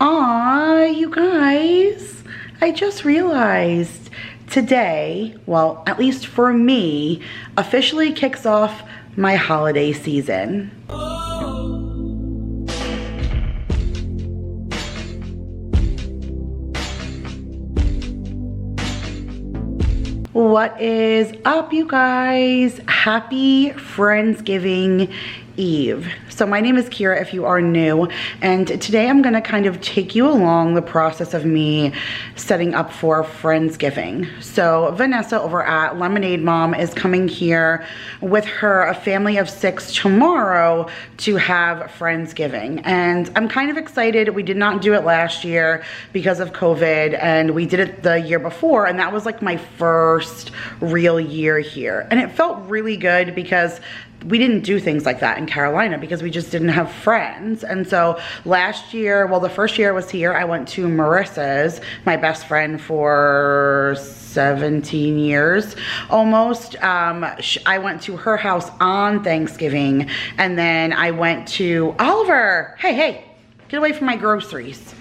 Aw, you guys, I just realized today, well, at least for me, officially kicks off my holiday season. What is up, you guys? Happy Friendsgiving Eve. So my name is Kira if you are new, and today I'm gonna kind of take you along the process of me setting up for Friendsgiving. So Vanessa over at Lemonade Mom is coming here with a family of 6 tomorrow to have Friendsgiving, and I'm kind of excited. We did not do it last year because of COVID, and we did it the year before, and that was like my first real year here, and it felt really good because we didn't do things like that in Carolina because we just didn't have friends. And so last year, well, the first year I was here, I went to Marissa's, my best friend for 17 years almost. I went to her house on Thanksgiving, and then I went to Oliver. Hey, get away from my groceries.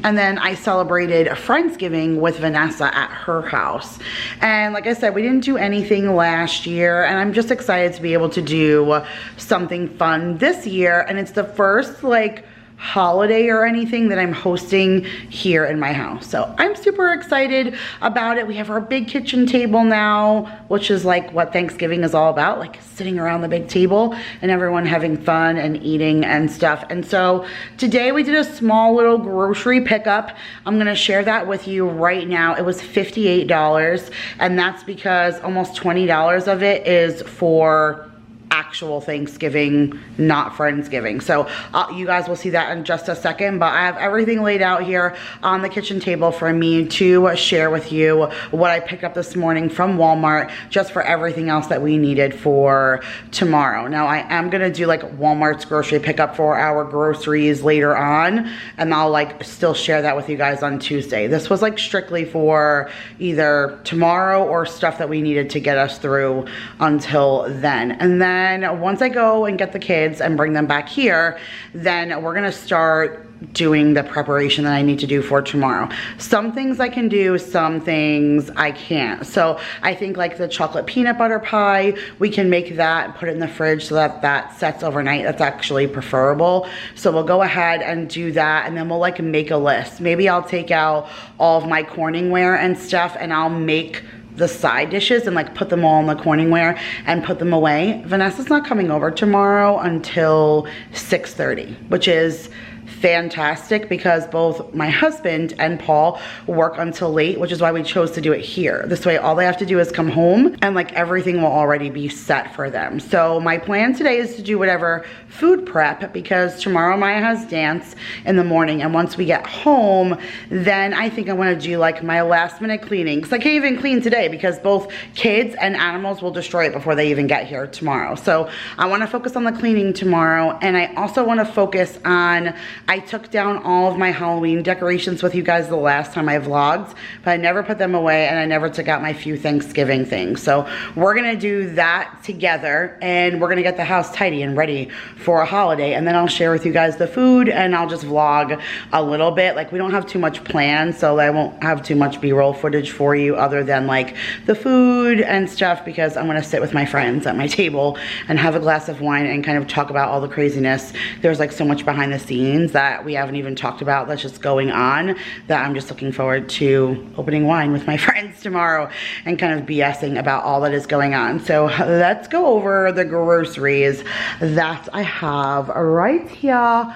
And then I celebrated Friendsgiving with Vanessa at her house. And like I said, we didn't do anything last year, and I'm just excited to be able to do something fun this year. And it's the first like holiday or anything that I'm hosting here in my house. So I'm super excited about it. We have our big kitchen table now, which is like what Thanksgiving is all about, like sitting around the big table and everyone having fun and eating and stuff. And so today we did a small little grocery pickup. I'm gonna share that with you right now. It was $58, and that's because almost $20 of it is for actual Thanksgiving, not Friendsgiving. So you guys will see that in just a second, but I have everything laid out here on the kitchen table for me to share with you what I picked up this morning from Walmart, just for everything else that we needed for tomorrow. Now I am gonna do like Walmart's grocery pickup for our groceries later on, and I'll like still share that with you guys on Tuesday. This was like strictly for either tomorrow or stuff that we needed to get us through until then. And then once I go and get the kids and bring them back here, then we're gonna start doing the preparation that I need to do for tomorrow. Some things I can do, some things I can't. So I think like the chocolate peanut butter pie, we can make that and put it in the fridge so that that sets overnight. That's actually preferable. So we'll go ahead and do that, and then we'll like make a list. Maybe I'll take out all of my Corningware and stuff, and I'll make the side dishes and like put them all in the Corningware and put them away. Vanessa's not coming over tomorrow until 6:30, which is fantastic because both my husband and Paul work until late, which is why we chose to do it here. This way all they have to do is come home and like everything will already be set for them. So my plan today is to do whatever food prep, because tomorrow Maya has dance in the morning, and once we get home, then I think I want to do like my last minute cleaning, because I can't even clean today because both kids and animals will destroy it before they even get here tomorrow. So I want to focus on the cleaning tomorrow, and I also want to focus on, I took down all of my Halloween decorations with you guys the last time I vlogged, but I never put them away, and I never took out my few Thanksgiving things. So we're gonna do that together, and we're gonna get the house tidy and ready for a holiday, and then I'll share with you guys the food, and I'll just vlog a little bit. Like, we don't have too much planned, so I won't have too much B-roll footage for you other than like the food and stuff, because I'm gonna sit with my friends at my table and have a glass of wine and kind of talk about all the craziness. There's like so much behind the scenes that we haven't even talked about that's just going on, that I'm just looking forward to opening wine with my friends tomorrow and kind of BSing about all that is going on. So let's go over the groceries that I have right here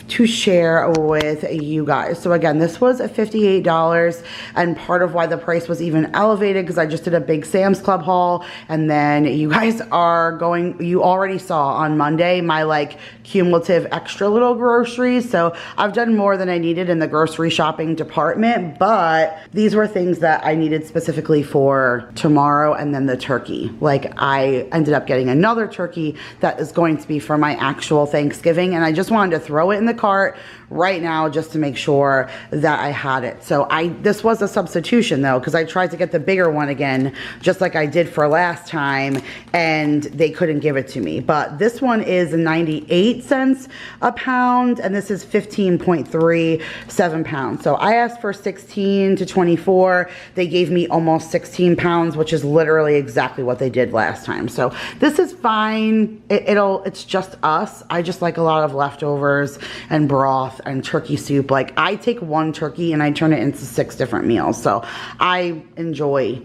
to share with you guys. So again, this was $58, and part of why the price was even elevated because I just did a big Sam's Club haul, and then you guys are going, you already saw on Monday my like cumulative extra little groceries. So I've done more than I needed in the grocery shopping department, but these were things that I needed specifically for tomorrow, and then the turkey. Like, I ended up getting another turkey that is going to be for my actual Thanksgiving, and I just wanted to throw it in the cart right now just to make sure that I had it. So this was a substitution though, because I tried to get the bigger one again, just like I did for last time, and they couldn't give it to me. But this one is 98 cents a pound, and this is 15.37 pounds. So I asked for 16 to 24. They gave me almost 16 pounds, which is literally exactly what they did last time. So this is fine. It's just us. I just like a lot of leftovers and broth and turkey soup. Like, I take one turkey and I turn it into 6 different meals. So I enjoy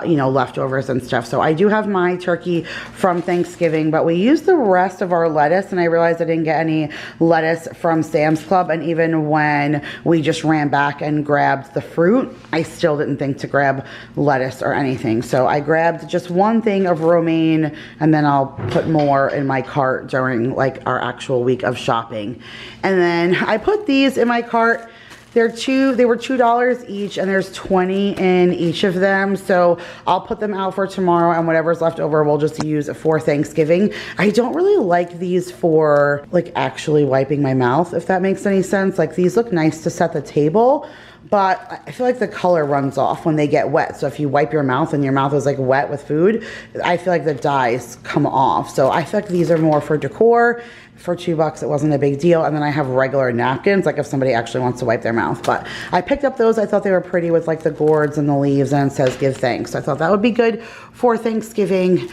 you know, leftovers and stuff. So I do have my turkey from Thanksgiving, but we used the rest of our lettuce, and I realized I didn't get any lettuce from Sam's Club. And even when we just ran back and grabbed the fruit, I still didn't think to grab lettuce or anything. So I grabbed just one thing of romaine, and then I'll put more in my cart during like our actual week of shopping. And then I put these in my cart. They were $2 each, and there's 20 in each of them. So I'll put them out for tomorrow, and whatever's left over we'll just use for Thanksgiving. I don't really like these for like actually wiping my mouth, if that makes any sense. Like, these look nice to set the table, but I feel like the color runs off when they get wet. So if you wipe your mouth and your mouth is like wet with food, I feel like the dyes come off. So I feel like these are more for decor. For $2, it wasn't a big deal. And then I have regular napkins, like if somebody actually wants to wipe their mouth. But I picked up those. I thought they were pretty with like the gourds and the leaves, and it says give thanks. So I thought that would be good for Thanksgiving.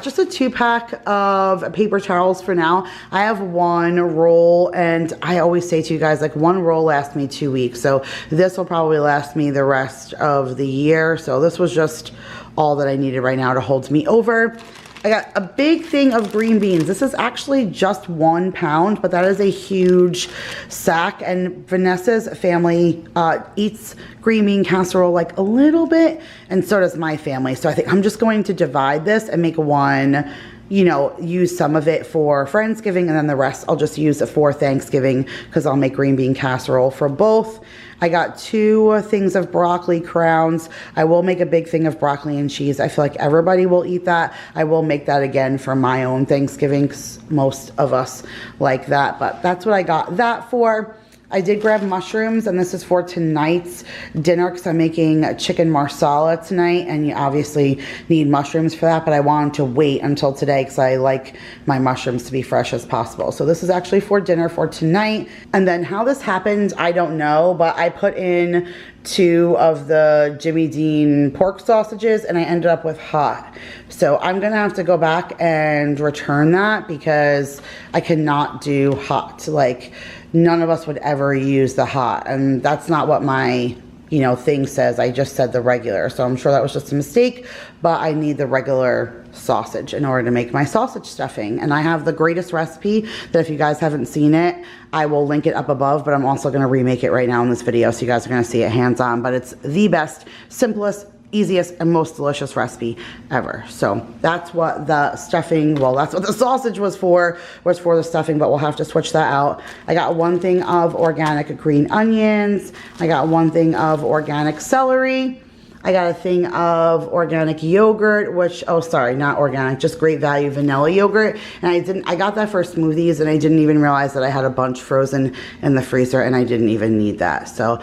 Just a 2-pack of paper towels for now. I have one roll, and I always say to you guys, like, one roll lasts me 2 weeks. So this will probably last me the rest of the year. So this was just all that I needed right now to hold me over. I got a big thing of green beans. This is actually just 1 pound, but that is a huge sack. And Vanessa's family eats green bean casserole like a little bit, and so does my family. So I think I'm just going to divide this and make one, you know, use some of it for Friendsgiving, and then the rest I'll just use it for Thanksgiving, because I'll make green bean casserole for both. I got 2 things of broccoli crowns. I will make a big thing of broccoli and cheese. I feel like everybody will eat that. I will make that again for my own Thanksgiving, because most of us like that. But that's what I got that for. I did grab mushrooms, and this is for tonight's dinner because I'm making chicken marsala tonight, and you obviously need mushrooms for that, but I wanted to wait until today because I like my mushrooms to be fresh as possible. So this is actually for dinner for tonight. And then how this happened, I don't know, but I put in 2 of the Jimmy Dean pork sausages, and I ended up with hot. So I'm gonna have to go back and return that because I cannot do hot. Like, none of us would ever use the hot, and that's not what my, you know, thing says. I just said the regular, so I'm sure that was just a mistake, but I need the regular sausage in order to make my sausage stuffing. And I have the greatest recipe that if you guys haven't seen it, I will link it up above, but I'm also going to remake it right now in this video, so you guys are going to see it hands-on. But it's the best, simplest, easiest, and most delicious recipe ever. So that's what the stuffing, well, that's what the sausage was for the stuffing, but we'll have to switch that out. I got 1 thing of organic green onions. I got 1 thing of organic celery. I got a thing of organic yogurt, which, oh, sorry, not organic, just Great Value vanilla yogurt. And I got that for smoothies, and I didn't even realize that I had a bunch frozen in the freezer, and I didn't even need that. So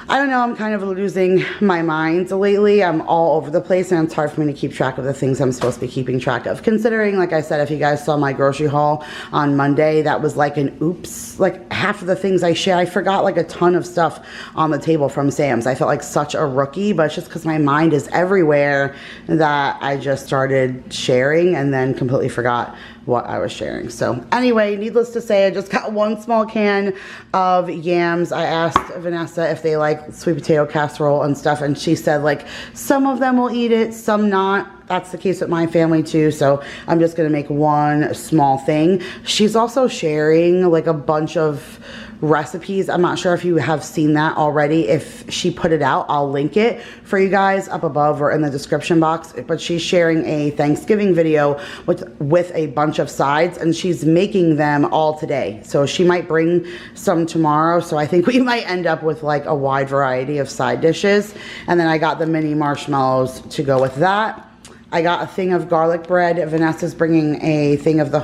I don't know, I'm kind of losing my mind lately. I'm all over the place, and it's hard for me to keep track of the things I'm supposed to be keeping track of. Considering, like I said, if you guys saw my grocery haul on Monday, that was like an oops. Like, half of the things I share, I forgot like a ton of stuff on the table from Sam's. I felt like such a rookie, but it's just because my mind is everywhere that I just started sharing and then completely forgot what I was sharing. So anyway, needless to say, I just got 1 small can of yams. I asked Vanessa if they like sweet potato casserole and stuff, and she said like some of them will eat it, some not. That's the case with my family too, so I'm just gonna make 1 small thing. She's also sharing like a bunch of recipes. I'm not sure if you have seen that already. If she put it out, I'll link it for you guys up above or in the description box. But she's sharing a Thanksgiving video with a bunch of sides, and she's making them all today. So she might bring some tomorrow. So I think we might end up with like a wide variety of side dishes. And then I got the mini marshmallows to go with that. I got a thing of garlic bread. Vanessa's bringing a thing of the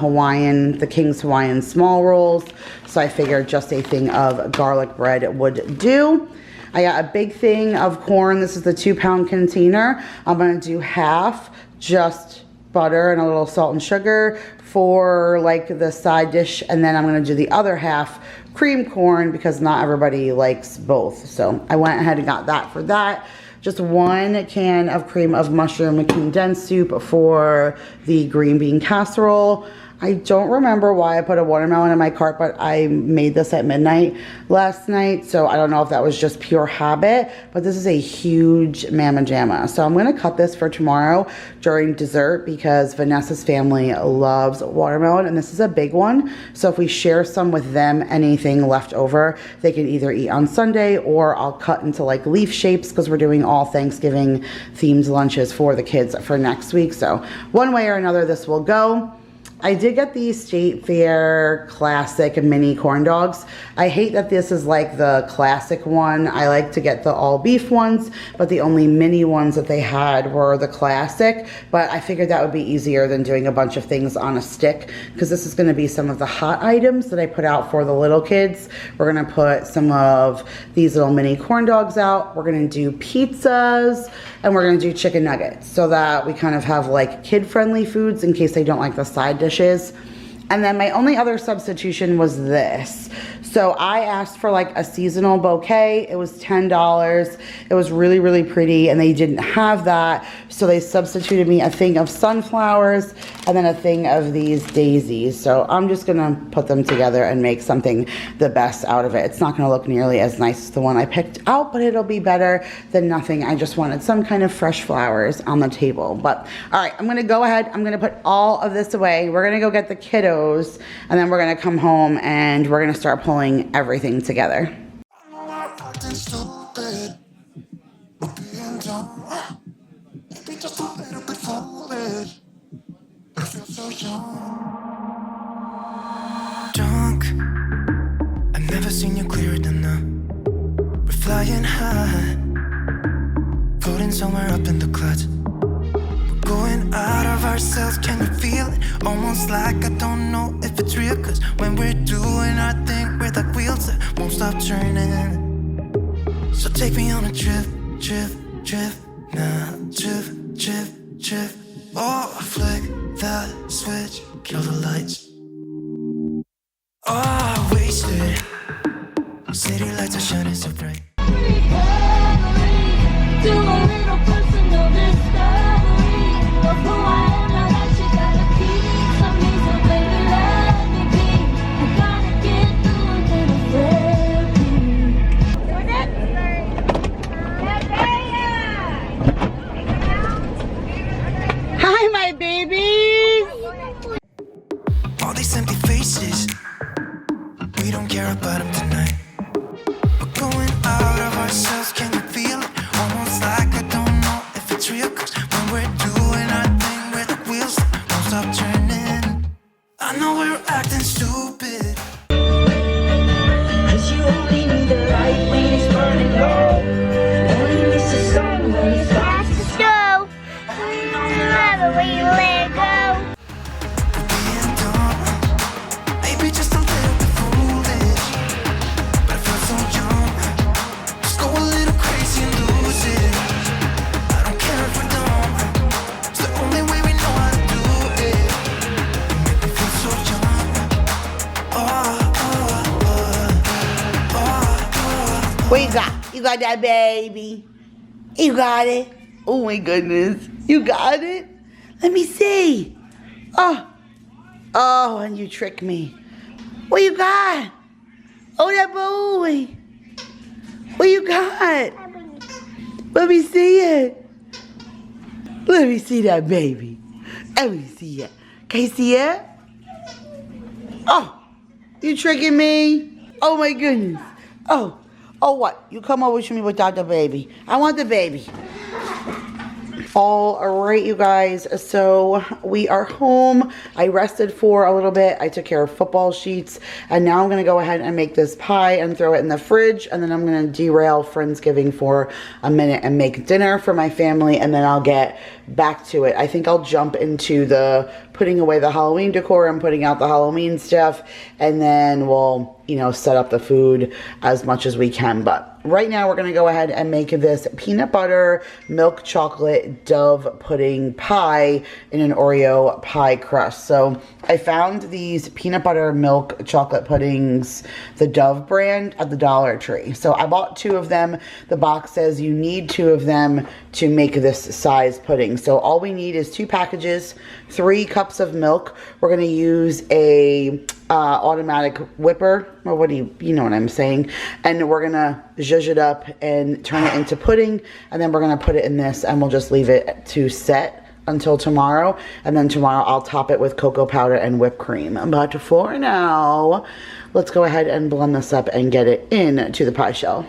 King's Hawaiian small rolls. So I figured just a thing of garlic bread would do. I got a big thing of corn. This is the 2-pound container. I'm going to do half just butter and a little salt and sugar for like the side dish. And then I'm going to do the other half cream corn because not everybody likes both. So I went ahead and got that for that. Just 1 can of cream of mushroom condensed soup for the green bean casserole. I don't remember why I put a watermelon in my cart, but I made this at midnight last night, so I don't know if that was just pure habit, but this is a huge mamma jamma. So I'm going to cut this for tomorrow during dessert because Vanessa's family loves watermelon, and this is a big one. So if we share some with them, anything left over, they can either eat on Sunday or I'll cut into like leaf shapes because we're doing all Thanksgiving themed lunches for the kids for next week. So one way or another, this will go. I did get these State Fair classic mini corn dogs. I hate that this is like the classic one. I like to get the all beef ones, but the only mini ones that they had were the classic. But I figured that would be easier than doing a bunch of things on a stick because this is going to be some of the hot items that I put out for the little kids. We're going to put some of these little mini corn dogs out. We're going to do pizzas and we're going to do chicken nuggets so that we kind of have like kid-friendly foods in case they don't like the side dishes. And then my only other substitution was this. So I asked for like a seasonal bouquet. It was $10. It was really, really pretty and they didn't have that. So they substituted me a thing of sunflowers and then a thing of these daisies. So I'm just gonna put them together and make something the best out of it. It's not gonna look nearly as nice as the one I picked out, but it'll be better than nothing. I just wanted some kind of fresh flowers on the table. But all right, I'm gonna go ahead. I'm gonna put all of this away. We're gonna go get the kiddos and then we're gonna come home and we're gonna start pulling everything together. Drunk, I've never seen you clearer than now. We're flying high, floating somewhere up in the clouds. Going out of ourselves, can you feel it? Almost like I don't know if it's real. Cause when we're doing our thing, we're like wheels that won't stop turning. So take me on a trip, trip, trip. Now, trip, trip, trip. Oh, flick the switch, kill the lights. Oh, wasted. City lights are shining so bright. Do a little personal discovery of who I am, now that you gotta keep some reason, baby, let me be. I gotta get through a little therapy. Hi, my babies! All these empty faces, we don't care about them tonight. We're going out of ourselves, can you feel it? Almost like I don't know if it's real. Cause when we're doing our thing, we're the wheels that won't stop turning. I know we're acting stupid, cause you only need the light when it's burning low. Only miss the sun when it's fast to snow. Never when you let go. Being dumb, maybe just a little bit foolish, but I feel so young. Just go a little crazy and lose it. I don't care if we're dumb, it's the only way we know how to do it. You make me feel so young. What you got? You got that baby? You got it? Oh my goodness. You got it? Let me see. Oh, and you tricked me. What you got? Oh, that boy. What you got? Let me see it. Let me see that baby. Let me see it. Can you see it? Oh, you tricking me? Oh my goodness. Oh, what? You come over to me without the baby. I want the baby. All right, you guys, so we are home. I rested for a little bit. I took care of football sheets, and now I'm gonna go ahead and make this pie and throw it in the fridge, and then I'm gonna derail Friendsgiving for a minute and make dinner for my family, and then I'll get back to it. I think I'll jump into the putting away the Halloween decor and putting out the Halloween stuff, and then we'll, you know, set up the food as much as we can. But right now we're gonna go ahead and make this peanut butter milk chocolate dove pudding pie in an Oreo pie crust. So I found these peanut butter milk chocolate puddings, the Dove brand, at the Dollar Tree. So I bought 2 of them. The box says you need 2 of them to make this size pudding. So all we need is 2 packages, 3 cups of milk. We're gonna use a automatic whipper, or what do you know what I'm saying, and we're gonna zhuzh it up and turn it into pudding, and then we're gonna put it in this, and we'll just leave it to set until tomorrow, and then tomorrow I'll top it with cocoa powder and whipped cream. But for now, let's go ahead and blend this up and get it into the pie shell.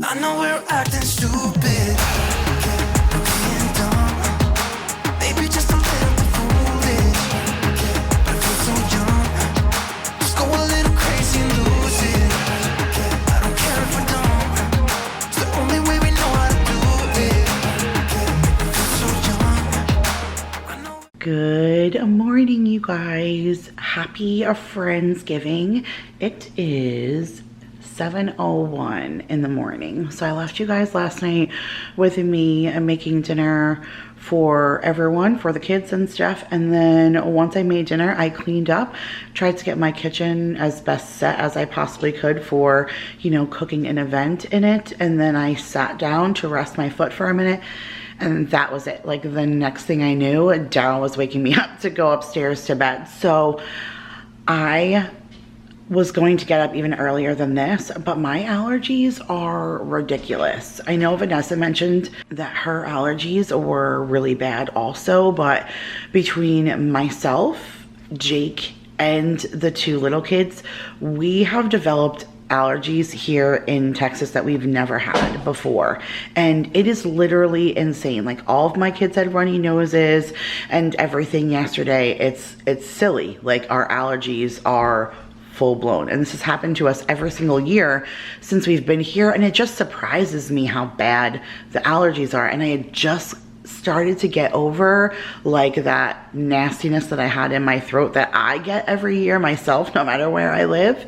I know we're acting stupid, we're being dumb, maybe just a little bit foolish, but I feel so young. Just go a little crazy and lose it. I don't care if we're dumb, it's the only way we know how to do it. I feel so young. I know. Good morning, you guys. Happy Friendsgiving. It is 7:01 in the morning. So I left you guys last night with me making dinner for everyone, for the kids and stuff. And then once I made dinner, I cleaned up, tried to get my kitchen as best set as I possibly could for, you know, cooking an event in it. And then I sat down to rest my foot for a minute. And that was it. Like, the next thing I knew, Daryl was waking me up to go upstairs to bed. So I was going to get up even earlier than this, but my allergies are ridiculous. I know Vanessa mentioned that her allergies were really bad also, but between myself, Jake, and the 2 little kids, we have developed allergies here in Texas that we've never had before, and it is literally insane. Like, all of my kids had runny noses and everything yesterday. It's silly. Like, our allergies are full blown, and this has happened to us every single year since we've been here, and it just surprises me how bad the allergies are. And I had just started to get over like that nastiness that I had in my throat that I get every year myself, no matter where I live.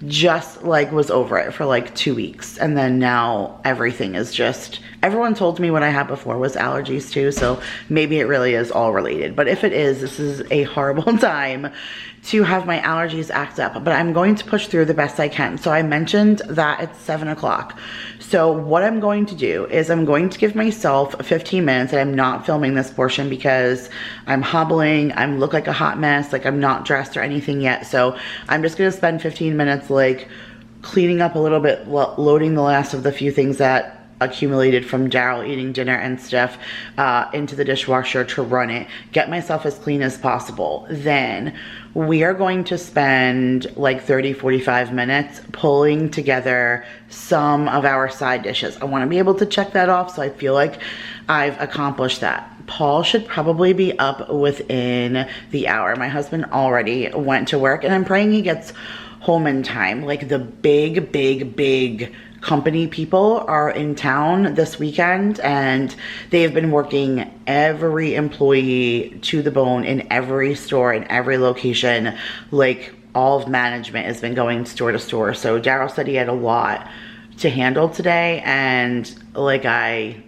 Just like was over it for like 2 weeks, and then now everything is just, everyone told me what I had before was allergies too, so maybe it really is all related. But if it is, this is a horrible time to have my allergies act up, but I'm going to push through the best I can. So I mentioned that it's 7 o'clock. So what I'm going to do is I'm going to give myself 15 minutes, and I'm not filming this portion because I'm hobbling, I look like a hot mess, like I'm not dressed or anything yet. So I'm just gonna spend 15 minutes like cleaning up a little bit, loading the last of the few things that accumulated from Daryl eating dinner and stuff into the dishwasher to run it, get myself as clean as possible. Then we are going to spend like 30-45 minutes pulling together some of our side dishes. I want to be able to check that off, so I feel like I've accomplished that. Paul should probably be up within the hour. My husband already went to work, and I'm praying he gets home in time. Like, the big company people are in town this weekend, and they've been working every employee to the bone in every store, in every location. Like, all of management has been going store to store. So Daryl said he had a lot to handle today, and like, I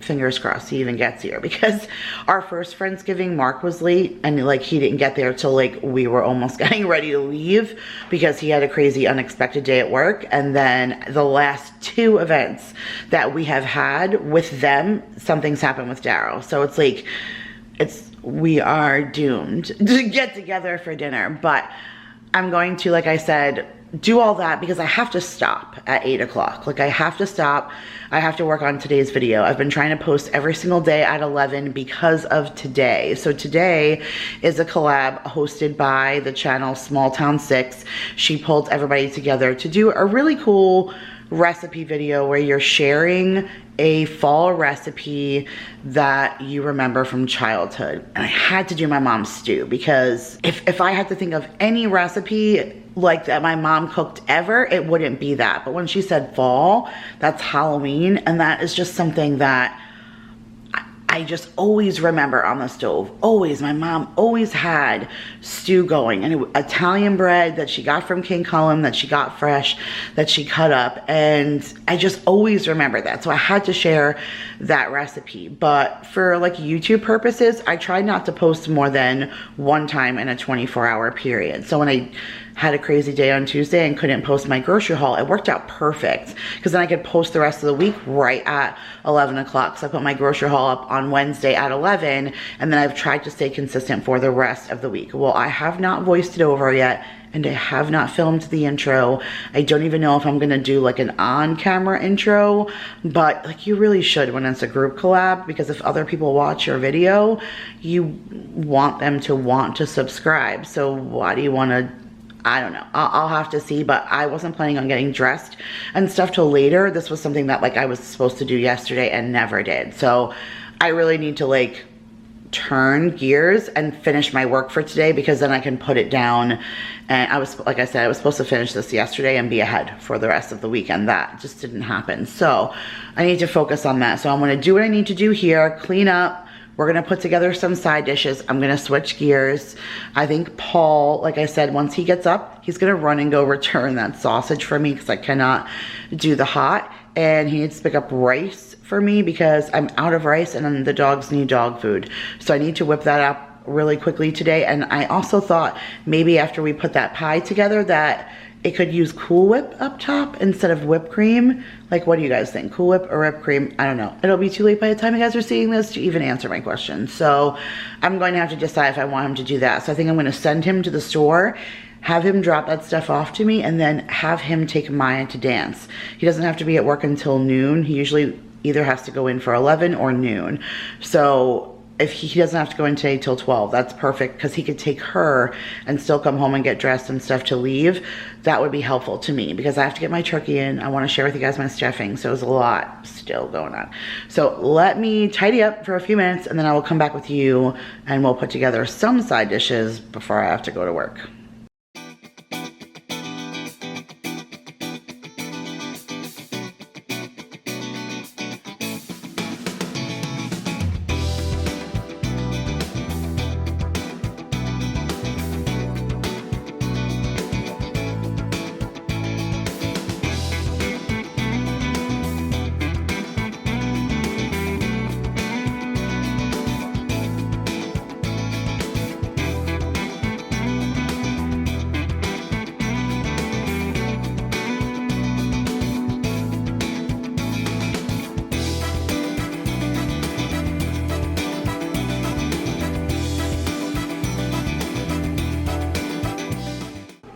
fingers crossed he even gets here, because our first Friendsgiving, Mark was late, and like he didn't get there till like we were almost getting ready to leave because he had a crazy unexpected day at work. And then the last 2 events that we have had with them, something's happened with Daryl. So it's like, we are doomed to get together for dinner. But I'm going to, like I said, do all that because I have to stop at 8 o'clock. Like I have to stop. I have to work on today's video. I've been trying to post every single day at 11 because of today. So today is a collab hosted by the channel Small Town 6. She pulled everybody together to do a really cool recipe video where you're sharing a fall recipe that you remember from childhood. And I had to do my mom's stew because if I had to think of any recipe like that my mom cooked ever, it wouldn't be that. But when she said fall, that's Halloween, and that is just something that I just always remember on the stove. Always. My mom always had stew going, and Italian bread that she got from King Cullen, that she got fresh, that she cut up, and I just always remember that. So I had to share that recipe. But for like YouTube purposes, I tried not to post more than 1 time in a 24-hour period. So when I had a crazy day on Tuesday and couldn't post my grocery haul, it worked out perfect because then I could post the rest of the week right at 11 o'clock. So I put my grocery haul up on Wednesday at 11, and then I've tried to stay consistent for the rest of the week. Well, I have not voiced it over yet, and I have not filmed the intro. I don't even know if I'm gonna do like an on-camera intro, but like you really should when it's a group collab, because if other people watch your video, you want them to want to subscribe. So why do you wanna, I don't know. I'll have to see, but I wasn't planning on getting dressed and stuff till later. This was something that like I was supposed to do yesterday and never did. So I really need to like turn gears and finish my work for today, because then I can put it down. And I was, like I said, I was supposed to finish this yesterday and be ahead for the rest of the weekend. That just didn't happen. So I need to focus on that. So I'm gonna do what I need to do here, clean up. We're gonna put together some side dishes. I'm gonna switch gears. I think Paul, like I said, once he gets up, he's gonna run and go return that sausage for me because I cannot do the hot. And he needs to pick up rice for me because I'm out of rice, and then the dogs need dog food. So I need to whip that up really quickly today. And I also thought maybe after we put that pie together that it could use Cool Whip up top instead of whipped cream. Like, what do you guys think? Cool Whip or whipped cream? I don't know. It'll be too late by the time you guys are seeing this to even answer my question. So I'm going to have to decide if I want him to do that. So I think I'm going to send him to the store, have him drop that stuff off to me, and then have him take Maya to dance. He doesn't have to be at work until noon. He usually either has to go in for 11 or noon. So if he doesn't have to go in today till 12, that's perfect, because he could take her and still come home and get dressed and stuff to leave. That would be helpful to me because I have to get my turkey in. I want to share with you guys my stuffing, so there's a lot still going on. So let me tidy up for a few minutes, and then I will come back with you and we'll put together some side dishes before I have to go to work.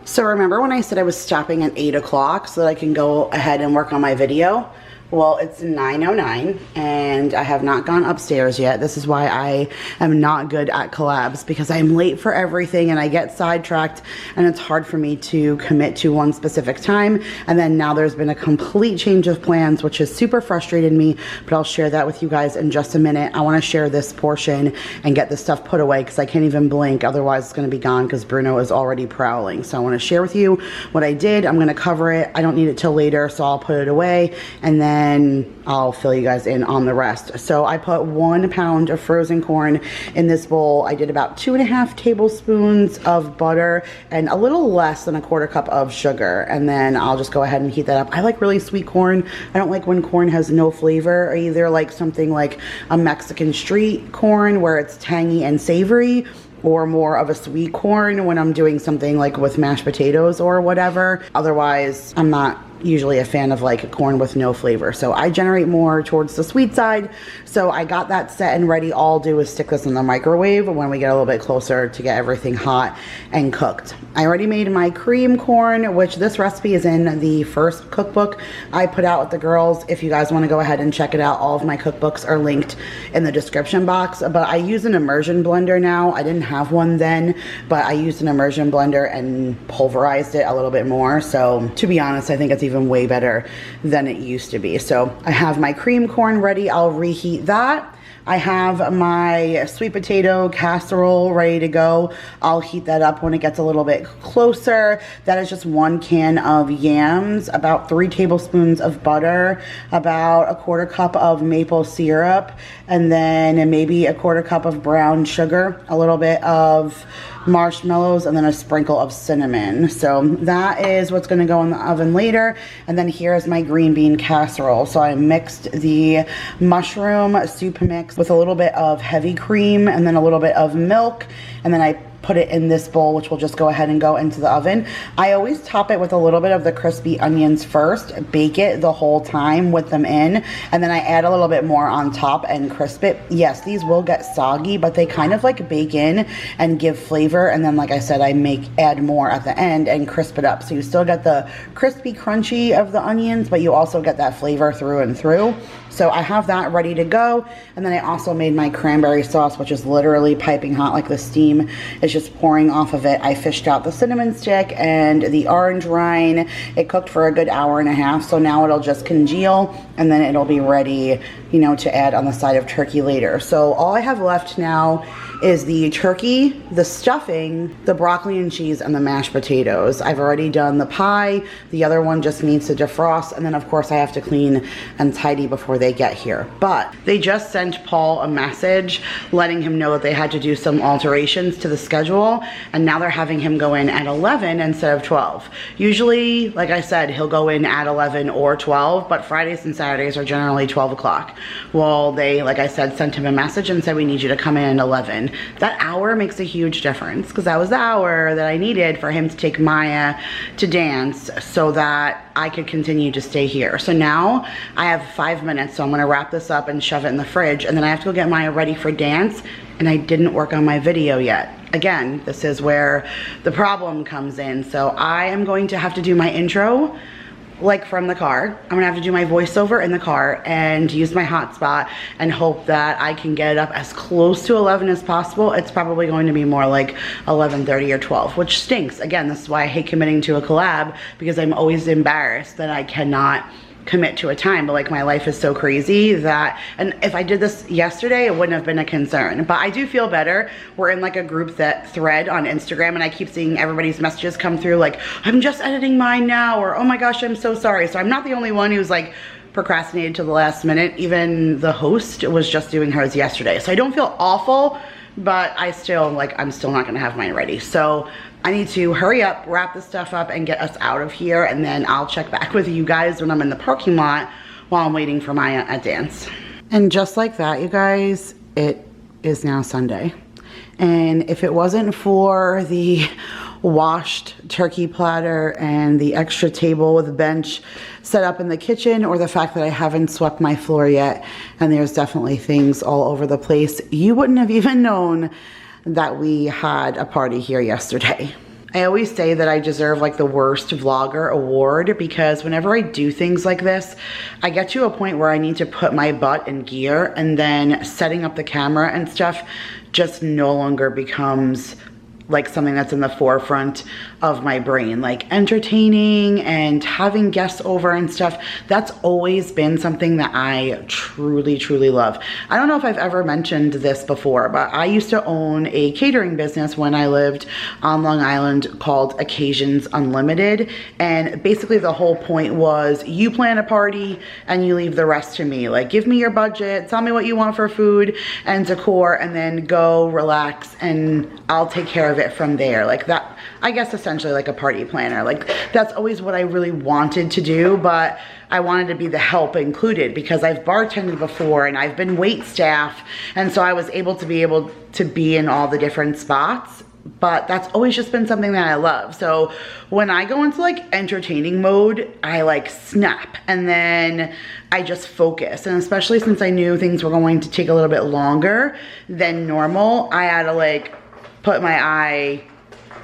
So remember when I said I was stopping at 8 o'clock so that I can go ahead and work on my video? Well, it's 9:09 and I have not gone upstairs yet. This is why I am not good at collabs, because I'm late for everything and I get sidetracked and it's hard for me to commit to one specific time. And then now there's been a complete change of plans, which has super frustrated me, but I'll share that with you guys in just a minute. I want to share this portion and get this stuff put away because I can't even blink. Otherwise it's going to be gone because Bruno is already prowling. So I want to share with you what I did. I'm going to cover it. I don't need it till later, so I'll put it away. And then then I'll fill you guys in on the rest. So I put 1 pound of frozen corn in this bowl. I did about 2.5 tablespoons of butter and a little less than a 1/4 cup of sugar. And then I'll just go ahead and heat that up. I like really sweet corn. I don't like when corn has no flavor. I either like something like a Mexican street corn where it's tangy and savory, or more of a sweet corn when I'm doing something like with mashed potatoes or whatever. Otherwise, I'm not usually a fan of like corn with no flavor. So I generate more towards the sweet side. So I got that set and ready. All I'll do is stick this in the microwave when we get a little bit closer to get everything hot and cooked. I already made my cream corn, which this recipe is in the first cookbook I put out with the girls. If you guys want to go ahead and check it out, all of my cookbooks are linked in the description box. But I use an immersion blender now. I didn't have one then, but I used an immersion blender and pulverized it a little bit more. So to be honest, I think it's even way better than it used to be. So I have my cream corn ready. I'll reheat that. I have my sweet potato casserole ready to go. I'll heat that up when it gets a little bit closer. That is just 1 can of yams, about 3 tablespoons of butter, about a 1/4 cup of maple syrup, and then maybe a 1/4 cup of brown sugar, a little bit of marshmallows, and then a sprinkle of cinnamon. So that is what's going to go in the oven later. And then here's my green bean casserole. So I mixed the mushroom soup mix with a little bit of heavy cream and then a little bit of milk, and then I put it in this bowl, which will just go ahead and go into the oven. I always top it with a little bit of the crispy onions first, bake it the whole time with them in, and then I add a little bit more on top and crisp it. Yes, these will get soggy, but they kind of like bake in and give flavor, and then like I said, I add more at the end and crisp it up. So you still get the crispy crunchy of the onions, but you also get that flavor through and through. So I have that ready to go. And then I also made my cranberry sauce, which is literally piping hot, like the steam is just pouring off of it. I fished out the cinnamon stick and the orange rind. It cooked for a good 1.5 hours. So now it'll just congeal and then it'll be ready, you know, to add on the side of turkey later. So all I have left now is the turkey, the stuffing, the broccoli and cheese, and the mashed potatoes. I've already done the pie. The other one just needs to defrost. And then of course I have to clean and tidy before they get here. But they just sent Paul a message letting him know that they had to do some alterations to the schedule. And now they're having him go in at 11 instead of 12. Usually, like I said, he'll go in at 11 or 12, but Fridays and Saturdays are generally 12 o'clock. Well, they, like I said, sent him a message and said, we need you to come in at 11. That hour makes a huge difference because that was the hour that I needed for him to take Maya to dance so that I could continue to stay here. So now I have 5 minutes, so I'm gonna wrap this up and shove it in the fridge, and then I have to go get Maya ready for dance, and I didn't work on my video yet. Again, this is where the problem comes in. So I am going to have to do my intro like from the car. I'm gonna have to do my voiceover in the car and use my hotspot and hope that I can get it up as close to 11 as possible. It's probably going to be more like 11:30 or 12, which stinks. Again, this is why I hate committing to a collab, because I'm always embarrassed that I cannot commit to a time. But like, my life is so crazy that, and if I did this yesterday, it wouldn't have been a concern. But I do feel better. We're in like a group thread on Instagram, and I keep seeing everybody's messages come through like, I'm just editing mine now, or oh my gosh, I'm so sorry. So I'm not the only one who's like procrastinated to the last minute. Even the host was just doing hers yesterday. So I don't feel awful, but I'm still not gonna have mine ready. So I need to hurry up, wrap this stuff up, and get us out of here, and then I'll check back with you guys when I'm in the parking lot while I'm waiting for Maya at dance. And just like that, you guys, it is now Sunday. And if it wasn't for the washed turkey platter and the extra table with a bench set up in the kitchen, or the fact that I haven't swept my floor yet, and there's definitely things all over the place, you wouldn't have even known that we had a party here yesterday. I always say that I deserve like the worst vlogger award, because whenever I do things like this, I get to a point where I need to put my butt in gear, and then setting up the camera and stuff just no longer becomes like something that's in the forefront of my brain. Like entertaining and having guests over and stuff, that's always been something that I truly, truly love. I don't know if I've ever mentioned this before, but I used to own a catering business when I lived on Long Island called Occasions Unlimited. And basically the whole point was you plan a party and you leave the rest to me. Like, give me your budget, tell me what you want for food and decor, and then go relax and I'll take care of it from there. Like that, I guess essentially like a party planner. Like that's always what I really wanted to do, but I wanted to be the help included because I've bartended before and I've been wait staff, and so I was able to be in all the different spots. But that's always just been something that I love. So when I go into like entertaining mode, I like snap and then I just focus. And especially since I knew things were going to take a little bit longer than normal, I had to like put my eye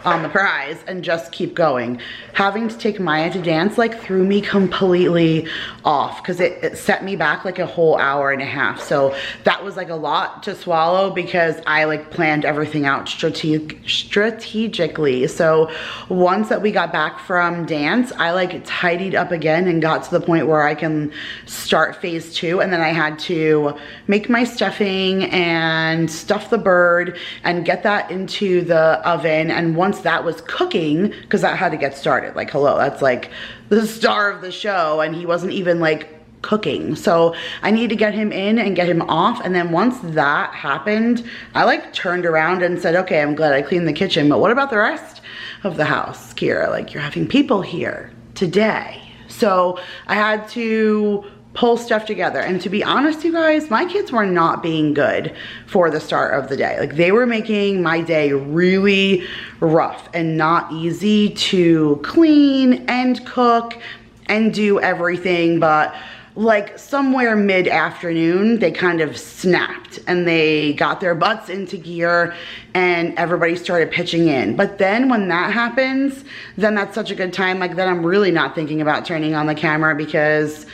on the prize and just keep going. Having to take Maya to dance like threw me completely off because it set me back like a whole hour and a half. So that was like a lot to swallow because I like planned everything out strategically. So once that we got back from dance, I like tidied up again and got to the point where I can start phase 2. And then I had to make my stuffing and stuff the bird and get that into the oven. And once that was cooking, because that had to get started, like hello, that's like the star of the show, and he wasn't even like cooking. So I need to get him in and get him off. And then once that happened, I like turned around and said, okay, I'm glad I cleaned the kitchen, but what about the rest of the house, Kira? Like, you're having people here today. So I had to pull stuff together. And to be honest, you guys, my kids were not being good for the start of the day. Like, they were making my day really rough and not easy to clean and cook and do everything. But like somewhere mid-afternoon, they kind of snapped and they got their butts into gear and everybody started pitching in. But then when that happens, then that's such a good time. Like, then I'm really not thinking about turning on the camera, because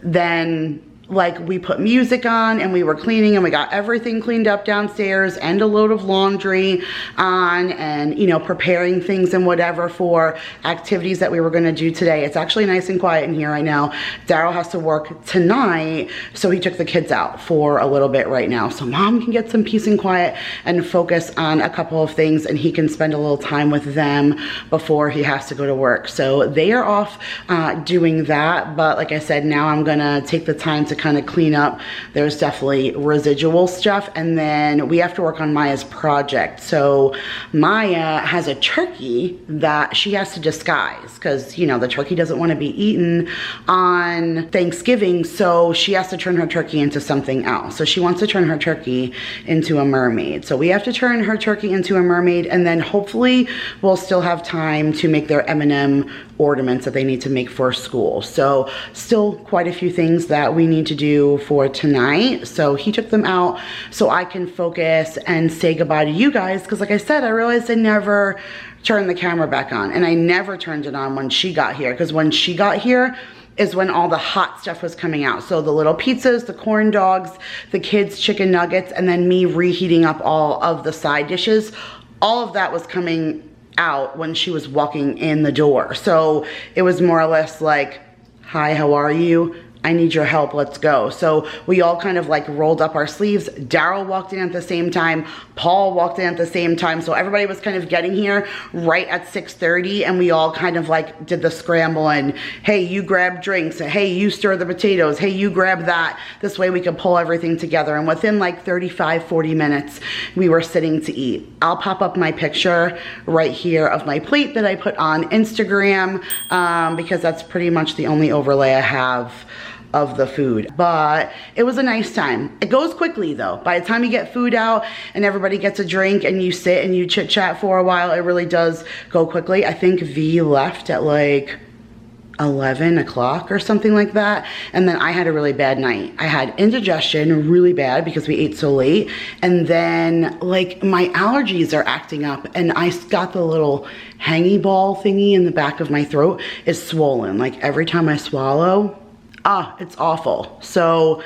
then like we put music on and we were cleaning and we got everything cleaned up downstairs and a load of laundry on, and you know, preparing things and whatever for activities that we were going to do today. It's actually nice and quiet in here right now. Daryl has to work tonight, so he took the kids out for a little bit right now, so mom can get some peace and quiet and focus on a couple of things, and he can spend a little time with them before he has to go to work. So they are off doing that. But like I said, now I'm gonna take the time to kind of clean up. There's definitely residual stuff, and then we have to work on Maya's project. So Maya has a turkey that she has to disguise because, you know, the turkey doesn't want to be eaten on Thanksgiving, so she has to turn her turkey into something else. So she wants to turn her turkey into a mermaid. So we have to turn her turkey into a mermaid, and then hopefully we'll still have time to make their M&M ornaments that they need to make for school. So still quite a few things that we need to do for tonight. So he took them out so I can focus and say goodbye to you guys, because like I said, I realized I never turned the camera back on, and I never turned it on when she got here, because when she got here is when all the hot stuff was coming out. So the little pizzas, the corn dogs, the kids' chicken nuggets, and then me reheating up all of the side dishes, all of that was coming out when she was walking in the door. So it was more or less like, hi, how are you? I need your help, let's go. So we all kind of like rolled up our sleeves. Daryl walked in at the same time. Paul walked in at the same time. So everybody was kind of getting here right at 6:30, and we all kind of like did the scramble and, hey, you grab drinks. Hey, you stir the potatoes. Hey, you grab that. This way we could pull everything together. And within like 35, 40 minutes, we were sitting to eat. I'll pop up my picture right here of my plate that I put on Instagram because that's pretty much the only overlay I have of the food. But it was a nice time. It goes quickly though. By the time you get food out and everybody gets a drink and you sit and you chit chat for a while, it really does go quickly. I think V left at like 11 o'clock or something like that, and then I had a really bad night. I had indigestion really bad because we ate so late, and then like my allergies are acting up, and I got the little hangy ball thingy in the back of my throat is swollen. Like every time I swallow, it's awful. So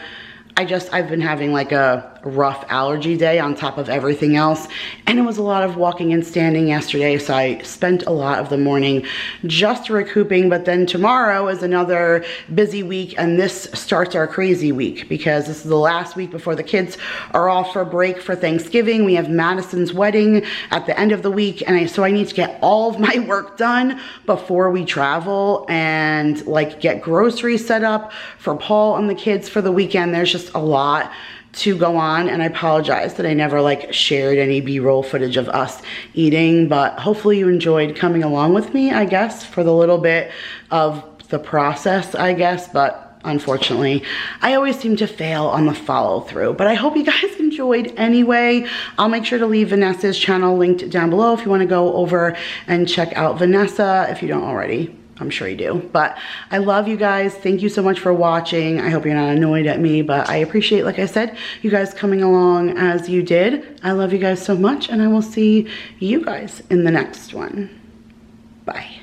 I've been having like a rough allergy day on top of everything else. And it was a lot of walking and standing yesterday. So I spent a lot of the morning just recouping. But then tomorrow is another busy week. And this starts our crazy week because this is the last week before the kids are off for break for Thanksgiving. We have Madison's wedding at the end of the week. And so I need to get all of my work done before we travel and like get groceries set up for Paul and the kids for the weekend. There's just a lot to go on, and I apologize that I never like shared any B-roll footage of us eating, but hopefully you enjoyed coming along with me, I guess, for the little bit of the process, I guess, but unfortunately, I always seem to fail on the follow through, but I hope you guys enjoyed anyway. I'll make sure to leave Vanessa's channel linked down below if you want to go over and check out Vanessa if you don't already. I'm sure you do, but I love you guys. Thank you so much for watching. I hope you're not annoyed at me, but I appreciate, like I said, you guys coming along as you did. I love you guys so much, and I will see you guys in the next one. Bye.